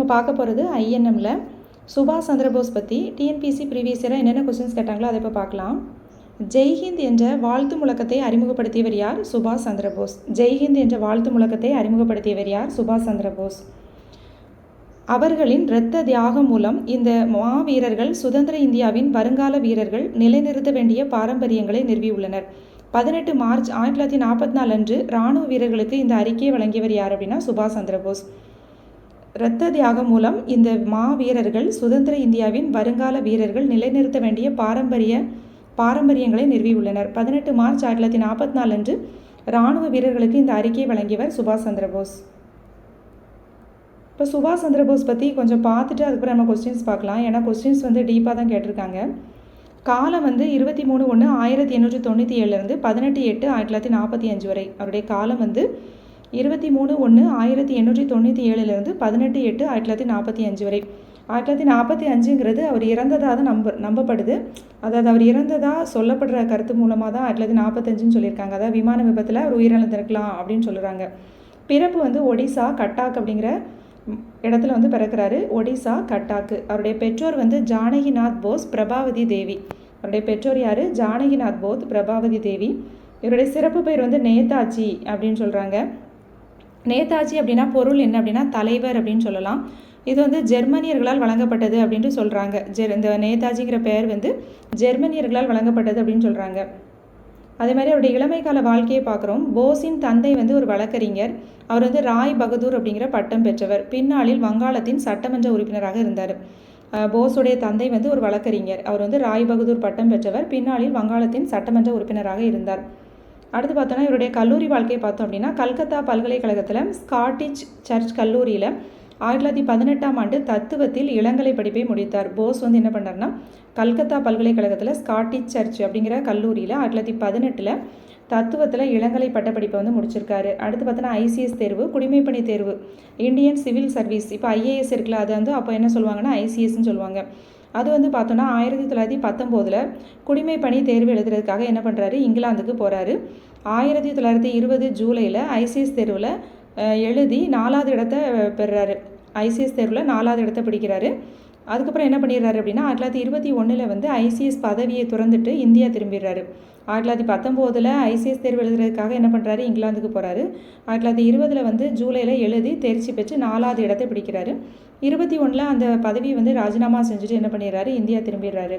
நம்ம பார்க்க போகிறது ஐஎன்எம்ல சுபாஷ் சந்திரபோஸ் பற்றி டிஎன்பிசி ப்ரீவியஸ் இயராக என்னென்ன கொஸ்டின்ஸ் கேட்டாங்களோ அதை இப்போ பார்க்கலாம். ஜெய்ஹிந்த் என்ற வாழ்த்து முழக்கத்தை அறிமுகப்படுத்தியவர் யார்? சுபாஷ் சந்திரபோஸ். ஜெய்ஹிந்த் என்ற வாழ்த்து முழக்கத்தை அறிமுகப்படுத்தியவர் யார்? சுபாஷ் சந்திரபோஸ். அவர்களின் இரத்த தியாகம் மூலம் இந்த மாவீரர்கள் சுதந்திர இந்தியாவின் வருங்கால வீரர்கள் நிலைநிறுத்த வேண்டிய பாரம்பரியங்களை நிறுவியுள்ளனர். 18 மார்ச் 1944 அன்று இராணுவ வீரர்களுக்கு இந்த அறிக்கையை வழங்கியவர் யார் அப்படின்னா சுபாஷ் சந்திரபோஸ். இரத்த தியாகம் மூலம் இந்த மாவீரர்கள் சுதந்திர இந்தியாவின் வருங்கால வீரர்கள் நிலைநிறுத்த வேண்டிய பாரம்பரியங்களை நிறுவியுள்ளனர். 18 மார்ச் 1944 அன்று இராணுவ வீரர்களுக்கு இந்த அறிக்கையை வழங்கியவர் சுபாஷ் சந்திரபோஸ். இப்போ சுபாஷ் சந்திரபோஸ் பற்றி கொஞ்சம் பார்த்துட்டு அதுக்கப்புறம் நம்ம கொஸ்டின்ஸ் பார்க்கலாம். ஏன்னா கொஸ்டின்ஸ் டீப்பாக தான் கேட்டிருக்காங்க. காலம் 23/1/1897 18/8/1945 வரை. அவருடைய காலம் 23/1/1897 18/8/1945 வரை. 1945ங்கிறது அவர் இறந்ததாக தான் நம்பப்படுது. அதாவது அவர் இறந்ததாக சொல்லப்படுற கருத்து மூலமாக தான் 1945ன்னு சொல்லியிருக்காங்க. அதாவது விமான விபத்தில் அவர் உயிரிழந்திருக்கலாம் அப்படின்னு சொல்லுறாங்க. பிறப்பு ஒடிசா கட்டாக் அப்படிங்கிற இடத்துல பிறக்கிறாரு. ஒடிசா கட்டாக்கு. அவருடைய பெற்றோர் ஜானகிநாத் போஸ், பிரபாவதி தேவி. அவருடைய பெற்றோர் யார்? ஜானகிநாத் போஸ், பிரபாவதி தேவி. இவருடைய சிறப்பு பெயர் நேதாஜி அப்படின்னு சொல்கிறாங்க. நேதாஜி அப்படின்னா பொருள் என்ன அப்படின்னா தலைவர் அப்படின்னு சொல்லலாம். இது ஜெர்மனியர்களால் வழங்கப்பட்டது அப்படின்ட்டு சொல்கிறாங்க. இந்த நேதாஜிங்கிற பெயர் ஜெர்மனியர்களால் வழங்கப்பட்டது அப்படின்னு சொல்கிறாங்க. அதே மாதிரி அவருடைய இளமை கால வாழ்க்கையை பார்க்குறோம். போஸின் தந்தை ஒரு வழக்கறிஞர். அவர் ராய் பகதூர் அப்படிங்கிற பட்டம் பெற்றவர். பின்னாளில் வங்காளத்தின் சட்டமன்ற உறுப்பினராக இருந்தார். போஸுடைய தந்தை ஒரு வழக்கறிஞர். அவர் ராய் பகதூர் பட்டம் பெற்றவர். பின்னாளில் வங்காளத்தின் சட்டமன்ற உறுப்பினராக இருந்தார். அடுத்து பார்த்தோன்னா இவருடைய கல்லூரி வாழ்க்கையை பார்த்தோம் அப்படின்னா கல்கத்தா பல்கலைக்கழகத்தில் ஸ்காட்டிஷ் சர்ச் கல்லூரியில் 1918ஆம் ஆண்டு தத்துவத்தில் இளங்கலை படிப்பை முடித்தார். போஸ் என்ன பண்ணார்னா கல்கத்தா பல்கலைக்கழகத்தில் ஸ்காட்டிஷ் சர்ச் அப்படிங்கிற கல்லூரியில் 1918 தத்துவத்தில் இளங்கலை பட்டப்படிப்பை முடிச்சிருக்காரு. அடுத்து பார்த்தோன்னா ஐசிஎஸ் தேர்வு, குடிமைப்பணி தேர்வு, இந்தியன் சிவில் சர்வீஸ். இப்போ ஐஏஎஸ் இருக்குல்ல, அது அப்போ என்ன சொல்லுவாங்கன்னா ஐசிஎஸ்ன்னு சொல்லுவாங்க. அது பார்த்தோன்னா 1919 குடிமைப்பணி தேர்வு எழுதுறதுக்காக என்ன பண்ணுறாரு? இங்கிலாந்துக்கு போகிறாரு. 1920 ஜூலையில் ஐசிஎஸ் தேர்வில் எழுதி 4வது இடத்தை பெறுறாரு. ஐசிஎஸ் தேர்வில் 4வது இடத்தை பிடிக்கிறாரு. அதுக்கப்புறம் என்ன பண்ணிடுறாரு அப்படின்னா 1921 ஐசிஎஸ் பதவியை துறந்துட்டு இந்தியா திரும்பிடுறாரு. 1919 ஐசிஎஸ் தேர்வு எழுதுறதுக்காக என்ன பண்ணுறாரு? இங்கிலாந்துக்கு போகிறாரு. 1920 ஜூலையில் எழுதி தேர்ச்சி பெற்று 4வது இடத்தை பிடிக்கிறாரு. 21 அந்த பதவியை ராஜினாமா செஞ்சுட்டு என்ன பண்ணிடுறாரு? இந்தியா திரும்பிடுறாரு.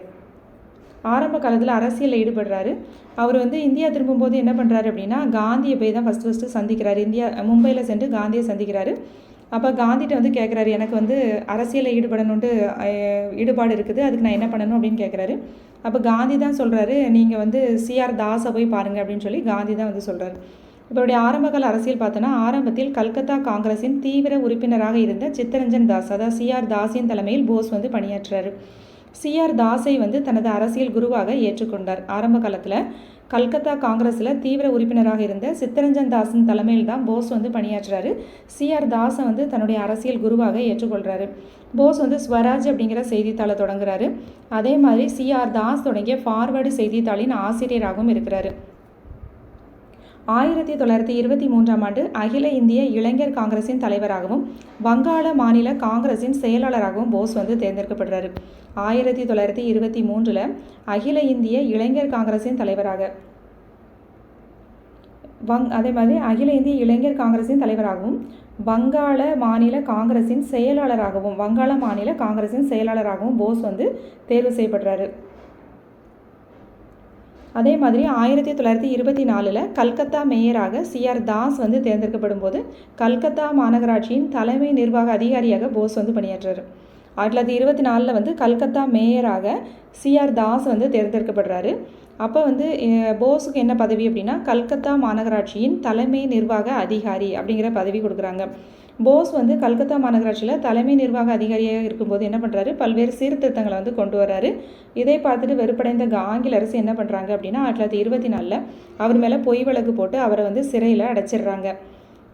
ஆரம்ப காலத்தில் அரசியலில் ஈடுபடுறாரு. அவர் இந்தியா திரும்பும்போது என்ன பண்ணுறாரு அப்படின்னா காந்தியை போய் தான் ஃபஸ்ட்டு சந்திக்கிறாரு. மும்பையில் சென்று காந்தியை சந்திக்கிறாரு. அப்போ காந்திகிட்ட கேட்குறாரு, எனக்கு அரசியலில் ஈடுபடணுன்ட்டு ஈடுபாடு இருக்குது, அதுக்கு நான் என்ன பண்ணணும் அப்படின்னு கேட்குறாரு. அப்போ காந்தி தான் சொல்கிறாரு, நீங்கள் சிஆர் தாஸை போய் பாருங்கள் அப்படின்னு சொல்லி காந்தி தான் சொல்கிறாரு. இவருடைய ஆரம்பகால அரசியல் பார்த்தோன்னா ஆரம்பத்தில் கல்கத்தா காங்கிரஸின் தீவிர உறுப்பினராக இருந்த சித்தரஞ்சன் தாஸ், அதாவது சிஆர் தாஸின் தலைமையில் போஸ் பணியாற்றுறாரு. சிஆர் தாஸை தனது அரசியல் குருவாக ஏற்றுக்கொண்டார். ஆரம்ப காலத்தில் கல்கத்தா காங்கிரஸில் தீவிர உறுப்பினராக இருந்த சித்தரஞ்சன் தாஸின் தலைமையில் தான் போஸ் பணியாற்றுறாரு. சிஆர் தாஸை தன்னுடைய அரசியல் குருவாக ஏற்றுக்கொள்கிறாரு. போஸ் ஸ்வராஜ் அப்படிங்கிற செய்தித்தாளை தொடங்குறாரு. அதே மாதிரி சிஆர் தாஸ் தொடங்கிய ஃபார்வர்டு செய்தித்தாளின் ஆசிரியராகவும் இருக்கிறாரு. 1923ஆம் ஆண்டு அகில இந்திய இளைஞர் காங்கிரஸின் தலைவராகவும் வங்காள மாநில காங்கிரஸின் செயலாளராகவும் போஸ் தேர்ந்தெடுக்கப்படுறாரு. 1923 அகில இந்திய இளைஞர் காங்கிரஸின் தலைவராக அதே மாதிரி அகில இந்திய இளைஞர் காங்கிரஸின் தலைவராகவும் வங்காள மாநில காங்கிரஸின் செயலாளராகவும் போஸ் தேர்வு செய்யப்படுறாரு. அதே மாதிரி 1924 கல்கத்தா மேயராக சிஆர் தாஸ் தேர்ந்தெடுக்கப்படும் போது கல்கத்தா மாநகராட்சியின் தலைமை நிர்வாக அதிகாரியாக போஸ் பணியாற்றுறாரு. 1924 கல்கத்தா மேயராக சிஆர் தாஸ் தேர்ந்தெடுக்கப்படுறாரு. அப்போ போஸுக்கு என்ன பதவி அப்படின்னா கல்கத்தா மாநகராட்சியின் தலைமை நிர்வாக அதிகாரி அப்படிங்கிற பதவி கொடுக்குறாங்க. போஸ் கல்கத்தா மாநகராட்சியில் தலைமை நிர்வாக அதிகாரியாக இருக்கும்போது என்ன பண்ணுறாரு? பல்வேறு சீர்திருத்தங்களை கொண்டு வர்றாரு. இதை பார்த்துட்டு வெறுப்படைந்த ஆங்கில அரசு என்ன பண்ணுறாங்க அப்படின்னா 1924 அவர் மேலே பொய் வழக்கு போட்டு அவரை சிறையில் அடைச்சிடுறாங்க.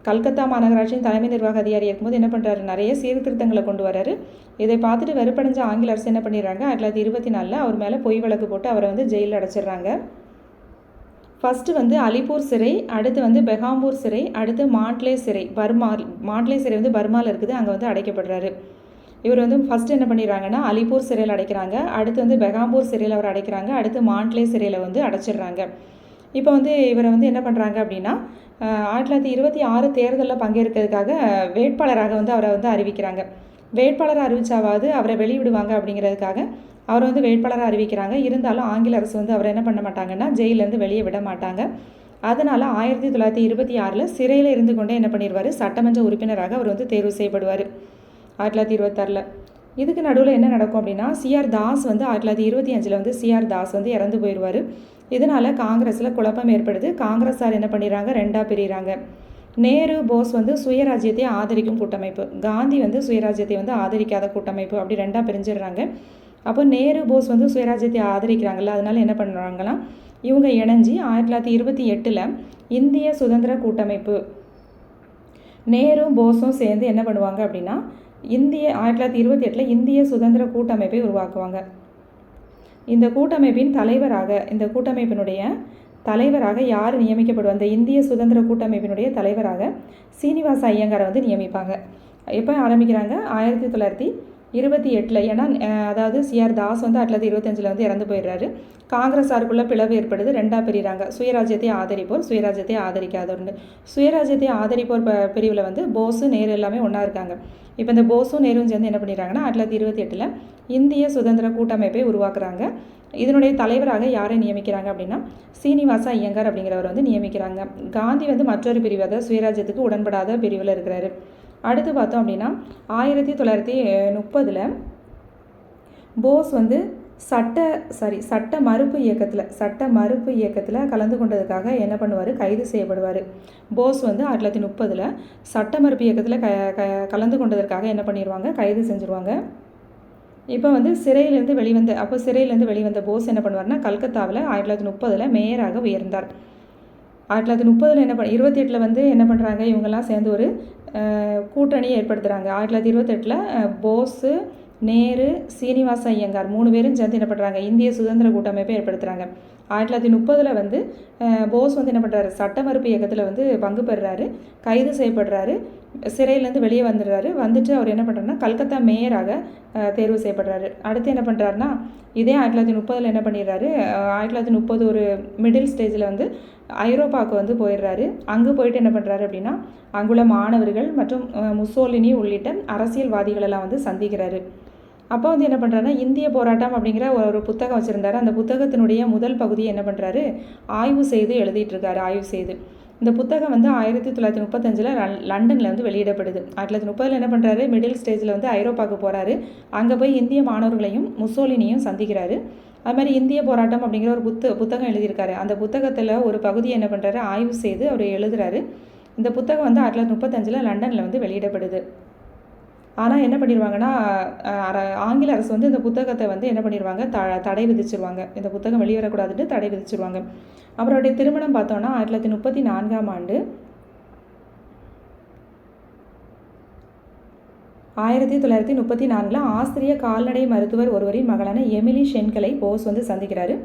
கல்கத்தா மாநகராட்சியின் தலைமை நிர்வாக அதிகாரி இருக்கும்போது என்ன பண்ணுறாரு? நிறைய சீர்திருத்தங்களை கொண்டு வராரு. இதை பார்த்துட்டு வெறுப்படைஞ்ச ஆங்கில அரசு என்ன பண்ணிடுறாங்க? 1924 அவர் மேலே பொய் வழக்கு போட்டு அவரை ஜெயிலில் அடைச்சிடுறாங்க. ஃபஸ்ட்டு வந்து அலிப்பூர் சிறை, அடுத்து வந்து பெகாம்பூர் சிறை, அடுத்து மாண்ட்லே சிறை. மாண்ட்லே சிறை வந்து பர்மாவில் இருக்குது, அங்கே வந்து அடைக்கப்படுறாரு. இவர் வந்து ஃபஸ்ட்டு என்ன பண்ணிடுறாங்கன்னா அலிப்பூர் சிறையில் அடைக்கிறாங்க, அடுத்து வந்து பெகாம்பூர் சிறையில் அவர் அடைக்கிறாங்க, அடுத்து மாண்ட்லே சிறையில் வந்து அடைச்சிடுறாங்க. இப்போ வந்து இவரை வந்து என்ன பண்ணுறாங்க அப்படின்னா 1926 தேர்தலில் பங்கேற்கிறதுக்காக வேட்பாளராக வந்து அவரை வந்து அறிவிக்கிறாங்க. வேட்பாளரை அறிவிச்சாவது அவரை வெளியிடுவாங்க அப்படிங்கிறதுக்காக அவரை வந்து வேட்பாளராக அறிவிக்கிறாங்க. இருந்தாலும் ஆங்கில அரசு வந்து அவரை என்ன பண்ண மாட்டாங்கன்னா ஜெயிலேருந்து வெளியே விட மாட்டாங்க. அதனால் 1926 சிறையில் இருந்து கொண்டே என்ன பண்ணிடுவார், சட்டமன்ற உறுப்பினராக அவர் வந்து தேர்வு செய்யப்படுவார் 1926. இதுக்கு நடுவில் என்ன நடக்கும் அப்படின்னா சிஆர் தாஸ் வந்து 1925 வந்து சிஆர் தாஸ் வந்து இறந்து போயிடுவார். இதனால் காங்கிரஸில் குழப்பம் ஏற்படுது. காங்கிரஸார் என்ன பண்ணிடுறாங்க, ரெண்டாக பிரிகிறாங்க. நேரு போஸ் வந்து சுயராஜ்யத்தை ஆதரிக்கும் கூட்டமைப்பு, காந்தி வந்து சுயராஜ்யத்தை வந்து ஆதரிக்காத கூட்டமைப்பு, அப்படி ரெண்டாக பிரிஞ்சிடுறாங்க. அப்போ நேரு போஸ் வந்து சுயராஜ்யத்தை ஆதரிக்கிறாங்கல்ல, அதனால் என்ன பண்ணுறாங்கன்னா இவங்க இணைஞ்சி 1928 இந்திய சுதந்திர கூட்டமைப்பு, நேரு போஸும் சேர்ந்து என்ன பண்ணுவாங்க அப்படின்னா 1928 இந்திய சுதந்திர கூட்டமைப்பை உருவாக்குவாங்க. இந்த கூட்டமைப்பின் இந்த கூட்டமைப்பினுடைய தலைவராக யார் நியமிக்கப்படுவார், இந்த இந்திய சுதந்திர கூட்டமைப்பினுடைய தலைவராக சீனிவாச ஐயங்காரை வந்து நியமிப்பாங்க. எப்போ ஆரம்பிக்கிறாங்க, 1928. ஏன்னா அதாவது சிஆர் தாஸ் வந்து 1925 வந்து இறந்து போயிடுறாரு. காங்கிரஸாருக்குள்ள பிளவு ஏற்படுது, ரெண்டாக பிரிகிறாங்க. சுயராஜ்யத்தை ஆதரிப்போர், சுயராஜ்யத்தை ஆதரிக்காதவர்னு. சுயராஜ்யத்தை ஆதரிப்போர் பிரிவில் வந்து போஸு நேரு எல்லாமே ஒன்றா இருக்காங்க. இப்போ இந்த போஸும் நேரும் சேர்ந்து என்ன பண்ணிடுறாங்கன்னா 1928 இந்திய சுதந்திர கூட்டமைப்பை உருவாக்குறாங்க. இதனுடைய தலைவராக யாரை நியமிக்கிறாங்க அப்படின்னா சீனிவாச ஐயங்கார் அப்படிங்கிறவர் வந்து நியமிக்கிறாங்க. காந்தி வந்து மற்றொரு பிரிவு, அதாவது சுயராஜ்யத்துக்கு உடன்படாத பிரிவில் இருக்கிறாரு. அடுத்து பார்த்தோம் அப்படின்னா 1930 போஸ் வந்து சட்ட மறுப்பு இயக்கத்தில் கலந்து கொண்டதுக்காக என்ன பண்ணுவார், கைது செய்யப்படுவார். போஸ் வந்து 1930 சட்ட மறுப்பு இயக்கத்தில் கலந்து கொண்டதற்காக என்ன பண்ணிடுவாங்க, கைது செஞ்சுருவாங்க. இப்போ வந்து சிறையிலேருந்து வெளிவந்த போஸ் என்ன பண்ணுவார்னா கல்கத்தாவில் 1930 மேயராக உயர்ந்தார். 1930 என்ன 28 வந்து என்ன பண்ணுறாங்க, இவங்கெல்லாம் சேர்ந்து ஒரு கூட்டணியை ஏற்படுத்துகிறாங்க. 1928 போஸு, நேரு, சீனிவாச ஐயங்கார் 3 பேரும் சேர்ந்து என்ன பண்ணுறாங்க, இந்திய சுதந்திர கூட்டமைப்பை ஏற்படுத்துகிறாங்க. 1930 வந்து போஸ் வந்து என்ன பண்ணுறாரு, சட்ட மறுப்பு இயக்கத்தில் வந்து பங்கு பெறுறாரு, கைது செய்யப்படுறாரு, சிறையிலேருந்து வெளியே வந்துட்டு அவர் என்ன பண்ணுறாருன்னா கல்கத்தா மேயராக தேர்வு செய்யப்படுறாரு. அடுத்து என்ன பண்ணுறாருனா இதே 1930 என்ன பண்ணிடுறாரு, 1930 ஒரு மிடில் ஸ்டேஜில் வந்து ஐரோப்பாவுக்கு வந்து போயிடுறாரு. அங்கே போயிட்டு என்ன பண்ணுறாரு அப்படின்னா அங்குள்ள மாணவர்கள் மற்றும் முசோலினி உள்ளிட்ட அரசியல்வாதிகளெல்லாம் வந்து சந்திக்கிறாரு. அப்போ வந்து என்ன பண்ணுறாருன்னா இந்திய போராட்டம் அப்படிங்கிற ஒரு புத்தகம் வச்சுருந்தாரு. அந்த புத்தகத்தினுடைய முதல் பகுதியை என்ன பண்ணுறாரு, ஆய்வு செய்து எழுதிட்டுருக்காரு. இந்த புத்தகம் வந்து 1935 லண்டனில் வந்து வெளியிடப்படுது. 1930 என்ன பண்ணுறாரு, மிடில் ஸ்டேஜில் வந்து ஐரோப்பாவுக்கு போகிறாரு. அங்கே போய் இந்திய மாணவர்களையும் முசோலினியும் சந்திக்கிறாரு. அது மாதிரி இந்திய போராட்டம் அப்படிங்கிற ஒரு புத்தகம் எழுதியிருக்காரு. அந்த புத்தகத்தில் ஒரு பகுதியை என்ன பண்ணுறாரு, ஆய்வு செய்து அவர் எழுதுறாரு. இந்த புத்தகம் வந்து 1935 லண்டனில் வந்து வெளியிடப்படுது. ஆனால் என்ன பண்ணிடுவாங்கன்னா ஆங்கில அரசு வந்து இந்த புத்தகத்தை வந்து என்ன பண்ணிடுவாங்க, தடை விதிச்சிருவாங்க. இந்த புத்தகம் வெளிவரக்கூடாதுன்னு தடை விதிச்சிருவாங்க. அவருடைய திருமணம் பார்த்தோன்னா 1934 ஆண்டு 1934 ஆஸ்திரிய கால்நடை மருத்துவர் ஒருவரின் மகளான எமிலி ஷென்கலை போஸ் வந்து சந்திக்கிறாரு.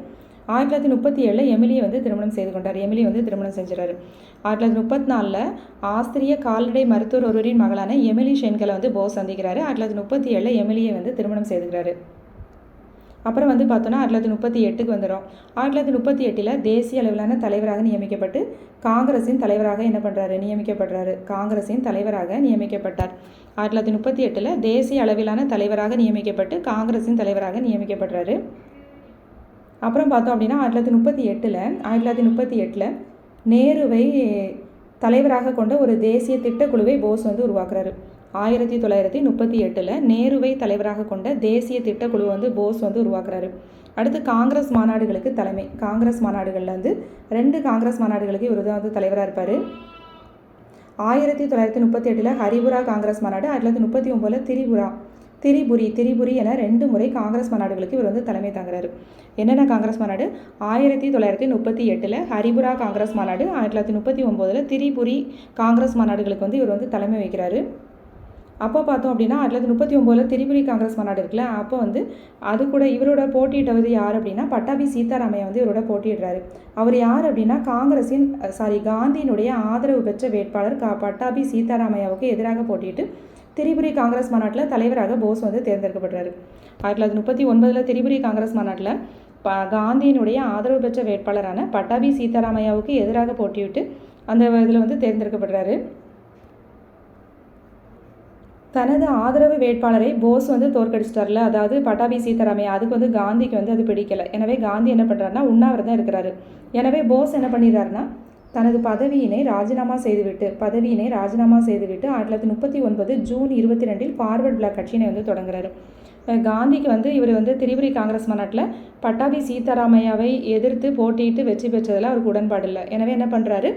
1937 எமிலியை வந்து திருமணம் செய்து கொண்டார். எமிலி வந்து திருமணம் செஞ்சுறாரு. 1934 ஆஸ்திரிய கால்நடை மருத்துவர் ஒருவரின் மகளான எமிலி ஷென்கலை வந்து போஸ் சந்திக்கிறாரு. 1937 எமிலியை வந்து திருமணம் செய்துக்கிறாரு. அப்புறம் வந்து பார்த்தோன்னா 1938 வந்துடும். 1938 தேசிய அளவிலான தலைவராக நியமிக்கப்பட்டு காங்கிரஸின் தலைவராக என்ன பண்ணுறாரு, காங்கிரஸின் தலைவராக நியமிக்கப்பட்டார். 1938 தேசிய அளவிலான தலைவராக நியமிக்கப்பட்டு காங்கிரஸின் தலைவராக நியமிக்கப்படுறாரு. அப்புறம் பார்த்தோம் அப்படின்னா 1938 நேருவை தலைவராக கொண்ட ஒரு தேசிய திட்டக்குழுவை போஸ் வந்து உருவாக்குறாரு. 1938 நேருவை தலைவராக கொண்ட தேசிய திட்டக்குழு வந்து போஸ் வந்து உருவாக்குறாரு. அடுத்து காங்கிரஸ் மாநாடுகளுக்கு தலைமை. காங்கிரஸ் மாநாடுகளில் வந்து 2 காங்கிரஸ் மாநாடுகளுக்கு இவர் தான் வந்து தலைவராக இருப்பார். 1938 ஹரிபுரா காங்கிரஸ் மாநாடு, 1939 திரிபுரி என 2 முறை காங்கிரஸ் மாநாடுகளுக்கு இவர் வந்து தலைமை தாங்குறாரு. என்னென்ன காங்கிரஸ் மாநாடு, 1938 ஹரிபுரா காங்கிரஸ் மாநாடு, 1939 திரிபுரி காங்கிரஸ் மாநாடுகளுக்கு வந்து இவர் வந்து தலைமை வைக்கிறாரு. அப்போ பார்த்தோம் அப்படின்னா 1939 திரிபுரி காங்கிரஸ் மாநாடு இருக்குல்ல, அப்போ வந்து அது கூட இவரோட போட்டியிட்டவர் யார் அப்படின்னா பட்டாபி சீதாராமையா வந்து இவரோட போட்டியிடுறாரு. அவர் யார் அப்படின்னா காந்தியினுடைய ஆதரவு பெற்ற வேட்பாளர் பட்டாபி சீதாராமையாவுக்கு எதிராக போட்டியிட்டு திரிபுரி காங்கிரஸ் மாநாட்டில் தலைவராக போஸ் வந்து தேர்ந்தெடுக்கப்படுறாரு. 1939 திரிபுரி காங்கிரஸ் மாநாட்டில் காந்தியினுடைய ஆதரவு பெற்ற வேட்பாளரான பட்டாபி சீதாராமையாவுக்கு எதிராக போட்டியிட்டு அந்த இதில் வந்து தேர்ந்தெடுக்கப்படுறாரு. தனது ஆதரவு வேட்பாளரை போஸ் வந்து தோற்கடிச்சிட்டார்ல, அதாவது பட்டாபி சீதாராமையா, அதுக்கு வந்து காந்திக்கு வந்து அது பிடிக்கலை. எனவே காந்தி என்ன பண்ணுறாருன்னா உண்ணாவிரதம் இருக்கிறாரு. எனவே போஸ் என்ன பண்ணிடுறாருன்னா தனது பதவியினை ராஜினாமா செய்துவிட்டு 1939 ஜூன் 22 ஃபார்வர்ட் பிளாக் கட்சியினை வந்து தொடங்குறாரு. காந்திக்கு வந்து இவர் வந்து திரிபுரி காங்கிரஸ் மாநாட்டில் பட்டாபி சீதாராமையாவை எதிர்த்து போட்டியிட்டு வெற்றி பெற்றதில் அவருக்கு உடன்பாடு இல்லை. எனவே என்ன பண்ணுறாரு,